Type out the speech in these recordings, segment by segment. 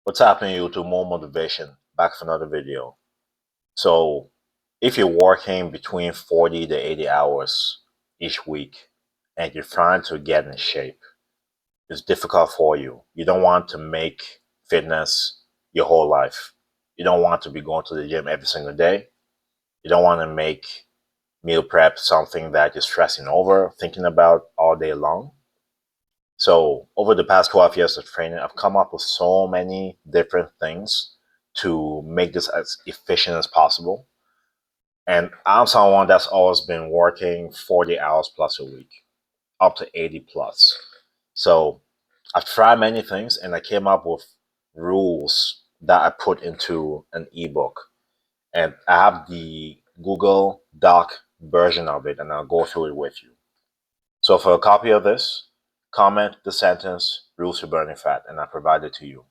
What's happening YouTube? More motivation. Back for another video. So if you're working between 40 to 80 hours each week and you're trying to get in shape, it's difficult for you. You don't want to make fitness your whole life. You don't want to be going to the gym every single day. You don't want to make meal prep something that you're stressing over, thinking about all day long. So over the past 12 years of training, I've come up with so many different things to make this as efficient as possible. And I'm someone that's always been working 40 hours plus a week, up to 80 plus. So I've tried many things and I came up with rules that I put into an ebook. And I have the Google Doc version of it and I'll go through it with you. So for a copy of this, comment the sentence "rules for burning fat" and I provide it to you.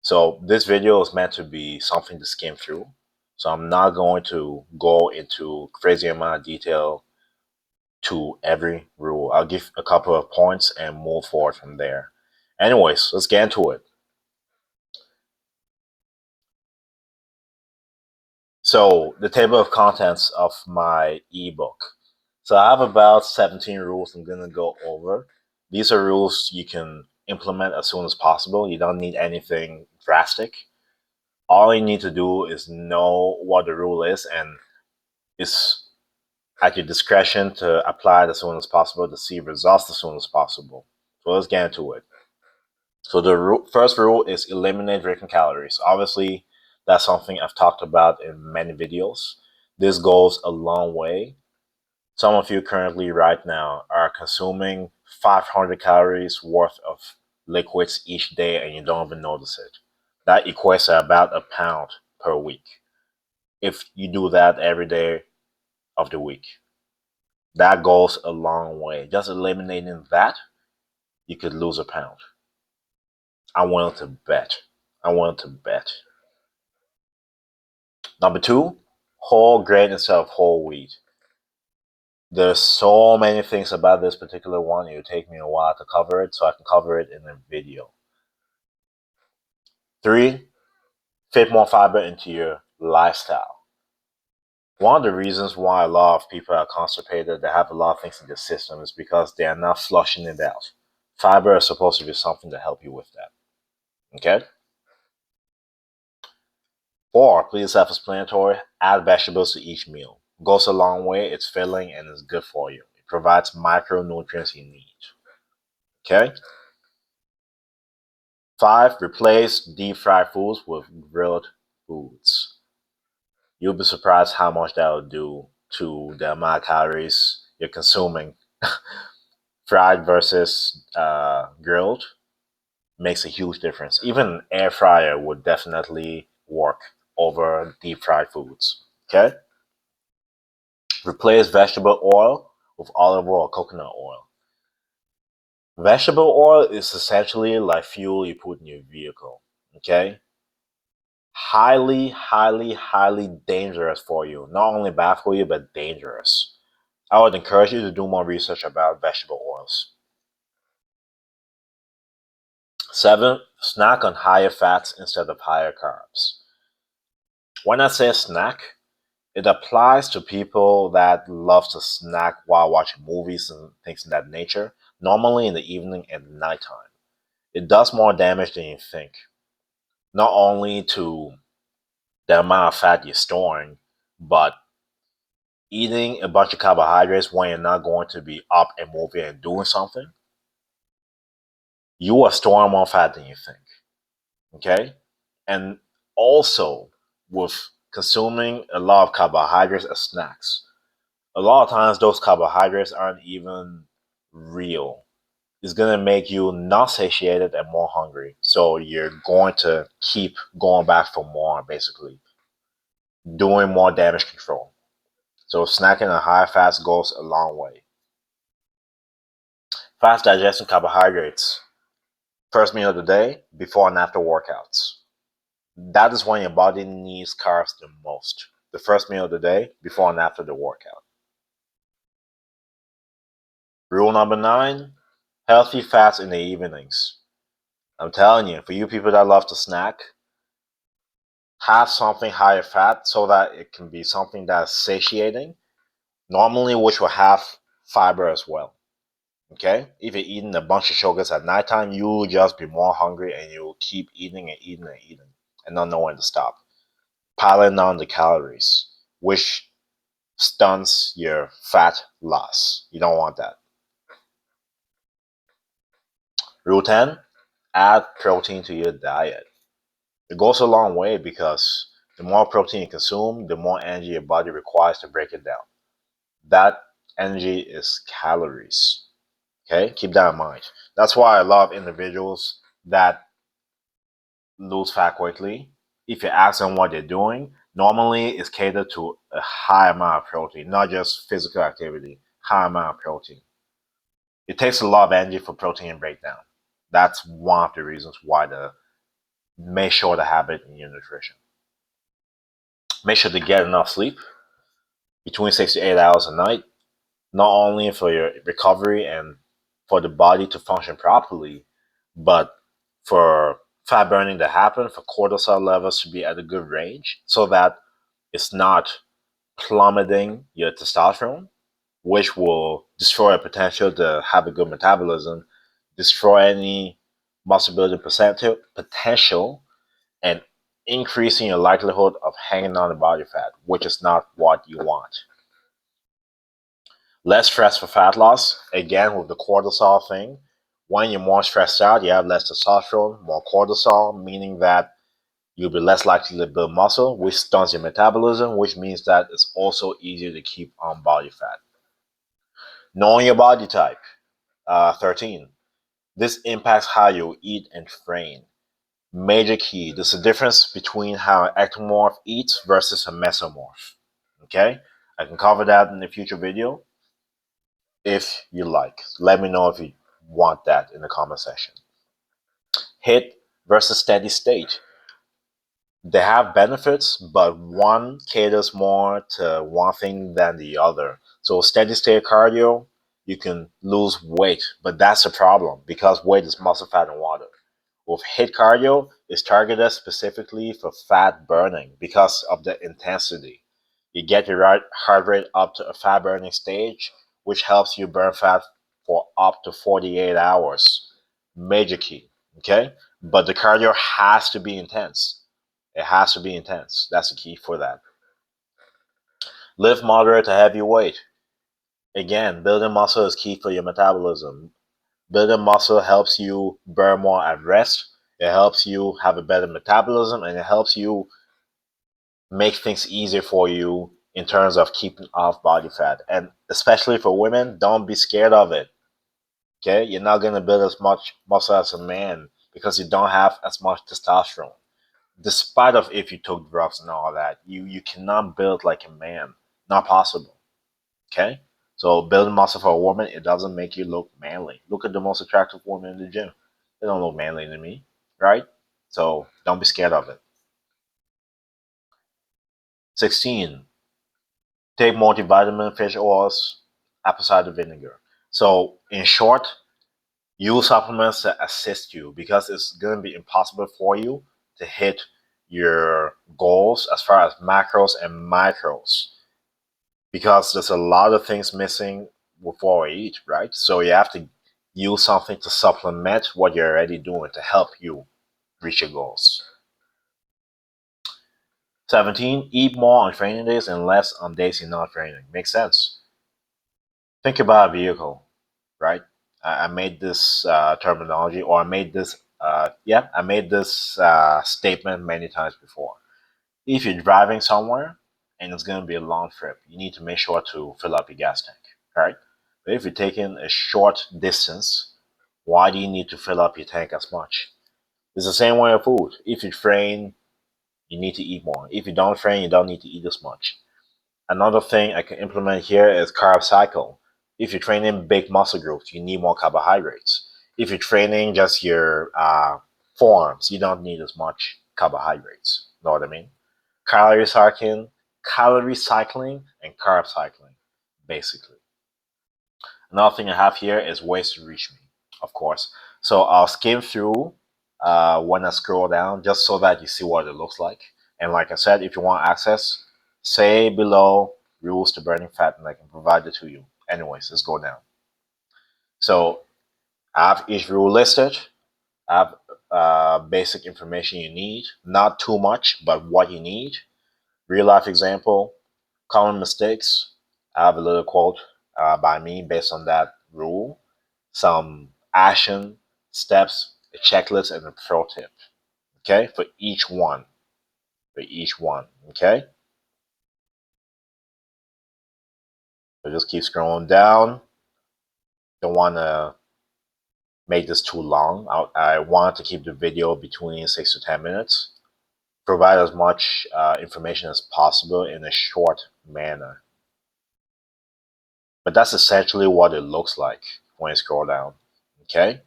So this video is meant to be something to skim through. So I'm not going to go into crazy amount of detail to every rule. I'll give a couple of points and move forward from there. Anyways, let's get into it. So the table of contents of my ebook. So I have about 17 rules I'm going to go over. These are rules you can implement as soon as possible. You don't need anything drastic. All you need to do is know what the rule is, and it's at your discretion to apply it as soon as possible to see results as soon as possible. So let's get into it. So the first rule is eliminate drinking calories. Obviously, that's something I've talked about in many videos. This goes a long way. Some of you currently right now are consuming 500 calories worth of liquids each day and you don't even notice it. That equates to about a pound per week. If you do that every day of the week, that goes a long way. Just eliminating that, you could lose a pound. I'm willing to bet. I'm willing to bet. Number two, whole grain instead of whole wheat. There's so many things about this particular one. It will take me a while to cover it, so I can cover it in a video. Three, fit more fiber into your lifestyle. One of the reasons why a lot of people are constipated, they have a lot of things in their system, is because they are not flushing it out. Fiber is supposed to be something to help you with that. Okay? Four, please self-explanatory, add vegetables to each meal. Goes a long way, it's filling, and it's good for you. It provides micronutrients you need. Okay? Five, replace deep fried foods with grilled foods. You'll be surprised how much that will do to the amount of calories you're consuming. Fried versus grilled makes a huge difference. Even an air fryer would definitely work over deep fried foods. Okay? Replace vegetable oil with olive oil or coconut oil. Vegetable oil is essentially like fuel you put in your vehicle. Okay? Highly, highly, highly dangerous for you. Not only bad for you, but dangerous. I would encourage you to do more research about vegetable oils. 7, snack on higher fats instead of higher carbs. When I say snack, it applies to people that love to snack while watching movies and things of that nature, normally in the evening and nighttime. It does more damage than you think. Not only to the amount of fat you're storing, but eating a bunch of carbohydrates when you're not going to be up and moving and doing something, you are storing more fat than you think. Okay? And also, with consuming a lot of carbohydrates as snacks, a lot of times those carbohydrates aren't even real. It's going to make you not satiated and more hungry. So you're going to keep going back for more, basically, doing more damage control. So snacking on high fats goes a long way. Fast digesting carbohydrates. First meal of the day, before and after workouts. That is when your body needs carbs the most. The first meal of the day, before and after the workout. Rule number 9, healthy fats in the evenings. I'm telling you, for you people that love to snack, have something higher fat so that it can be something that's satiating, normally which will have fiber as well. Okay? If you're eating a bunch of sugars at nighttime, you'll just be more hungry and you'll keep eating and eating and eating and not know when to stop. Piling on the calories, which stunts your fat loss. You don't want that. Rule 10, add protein to your diet. It goes a long way because the more protein you consume, the more energy your body requires to break it down. That energy is calories. Okay, keep that in mind. That's why I love individuals that lose fat quickly. If you ask them what they're doing, normally it's catered to a high amount of protein, not just physical activity, high amount of protein. It takes a lot of energy for protein breakdown. That's one of the reasons why to make sure to have it in your nutrition. Make sure to get enough sleep, between 6 to 8 hours a night, not only for your recovery and for the body to function properly, but for fat burning to happen, for cortisol levels to be at a good range so that it's not plummeting your testosterone, which will destroy a potential to have a good metabolism, destroy any muscle building potential, and increasing your likelihood of hanging on to body fat, which is not what you want. Less stress for fat loss, again with the cortisol thing. When you're more stressed out, you have less testosterone, more cortisol, meaning that you'll be less likely to build muscle, which stunts your metabolism, which means that it's also easier to keep on body fat. Knowing your body type, 13. This impacts how you eat and train. Major key, there's a difference between how an ectomorph eats versus a mesomorph. Okay? I can cover that in a future video if you like. Let me know if you want that in the comment section. HIIT versus steady state. They have benefits, but one caters more to one thing than the other. So steady state cardio, you can lose weight, but that's a problem because weight is muscle, fat, and water. With HIIT cardio, it's targeted specifically for fat burning because of the intensity. You get your heart rate up to a fat burning stage, which helps you burn fat for up to 48 hours. Major key, okay? But the cardio has to be intense. It has to be intense. That's the key for that. Lift moderate to heavy weight. Again, building muscle is key for your metabolism. Building muscle helps you burn more at rest. It helps you have a better metabolism and it helps you make things easier for you in terms of keeping off body fat. And especially for women, don't be scared of it. Okay? You're not going to build as much muscle as a man because you don't have as much testosterone. Despite of if you took drugs and all that, you cannot build like a man. Not possible. Okay? So building muscle for a woman, it doesn't make you look manly. Look at the most attractive woman in the gym. They don't look manly to me, right? So don't be scared of it. 16. Take multivitamin, fish oils, apple cider vinegar. So in short, use supplements to assist you because it's going to be impossible for you to hit your goals as far as macros and micros because there's a lot of things missing before we eat, right? So you have to use something to supplement what you're already doing to help you reach your goals. 17, eat more on training days and less on days you're not training. Makes sense. Think about a vehicle, right? I made this terminology, or I made this statement many times before. If you're driving somewhere and it's going to be a long trip, you need to make sure to fill up your gas tank, right? But if you're taking a short distance, why do you need to fill up your tank as much? It's the same way with food. If you train, you need to eat more. If you don't train, you don't need to eat as much. Another thing I can implement here is carb cycle. If you're training big muscle groups, you need more carbohydrates. If you're training just your forearms, you don't need as much carbohydrates. Know what I mean? Calorie cycling, and carb cycling, basically. Another thing I have here is ways to reach me, of course. So I'll skim through when I scroll down, just so that you see what it looks like. And like I said, if you want access, say below rules to burning fat and I can provide it to you. Anyways, let's go down. So I have each rule listed. I have basic information you need, not too much, but what you need. Real life example, common mistakes. I have a little quote by me based on that rule. Some action steps, a checklist, and a pro tip. Okay, for each one. For each one. Okay. So just keep scrolling down. Don't want to make this too long. I want to keep the video between 6 to 10 minutes. Provide as much information as possible in a short manner. But that's essentially what it looks like when you scroll down. Okay.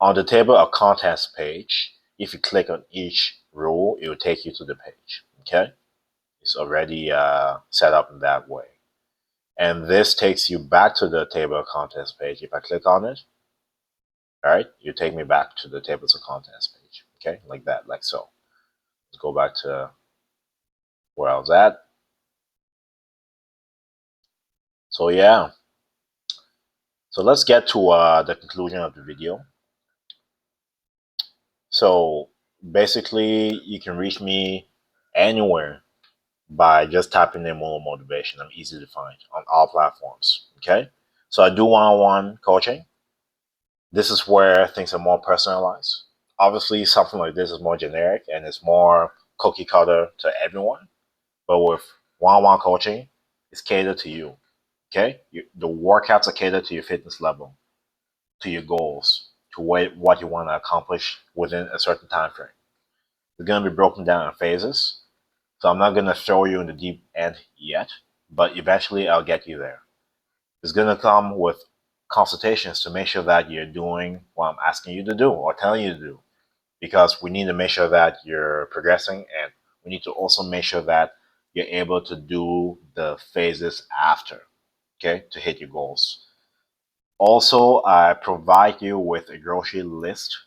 On the table of contents page, if you click on each rule, it will take you to the page. Okay. It's already set up in that way. And this takes you back to the table of contents page. If I click on it, all right, you take me back to the tables of contents page. Okay, like that, like so. Let's go back to where I was at. So yeah, so let's get to the conclusion of the video. So basically, you can reach me anywhere by just typing in Mulo Motivation. I'm easy to find on all platforms. Okay, so I do one-on-one coaching. This is where things are more personalized. Obviously, something like this is more generic and it's more cookie cutter to everyone. But with one-on-one coaching, it's catered to you. Okay, the workouts are catered to your fitness level, to your goals, to what you want to accomplish within a certain time frame. It's going to be broken down in phases. So I'm not going to throw you in the deep end yet, but eventually I'll get you there. It's going to come with consultations to make sure that you're doing what I'm asking you to do or telling you to do, because we need to make sure that you're progressing, and we need to also make sure that you're able to do the phases after, okay, to hit your goals. Also, I provide you with a grocery list,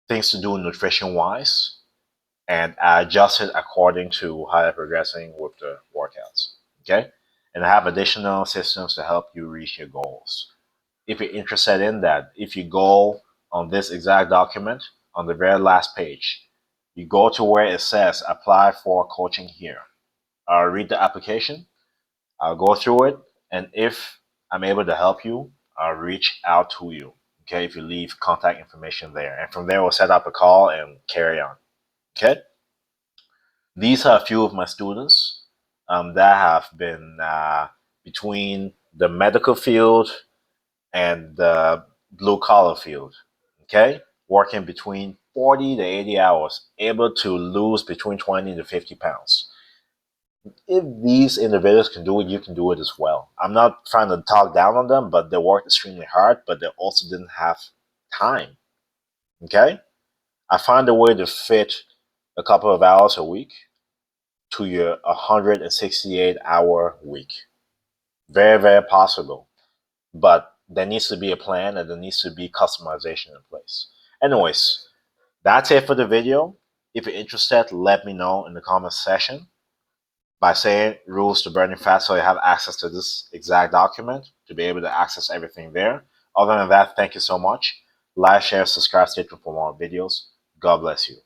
things to do nutrition wise, and I adjust it according to how you're progressing with the workouts. Okay? And I have additional systems to help you reach your goals. If you're interested in that, if you go on this exact document on the very last page, you go to where it says apply for coaching here. I'll read the application, I'll go through it, and if I'm able to help you, I'll reach out to you. Okay, if you leave contact information there. And from there, we'll set up a call and carry on. Okay? These are a few of my students that have been between the medical field and the blue collar field. Okay, working between 40 to 80 hours, able to lose between 20 to 50 pounds. If these individuals can do it, you can do it as well. I'm not trying to talk down on them, but they worked extremely hard, but they also didn't have time. Okay, I find a way to fit a couple of hours a week to your 168-hour week. Very, very possible. But there needs to be a plan and there needs to be customization in place. Anyways, that's it for the video. If you're interested, let me know in the comment section by saying rules to burning fat, so you have access to this exact document to be able to access everything there. Other than that, thank you so much. Like, share, subscribe, stay tuned for more videos. God bless you.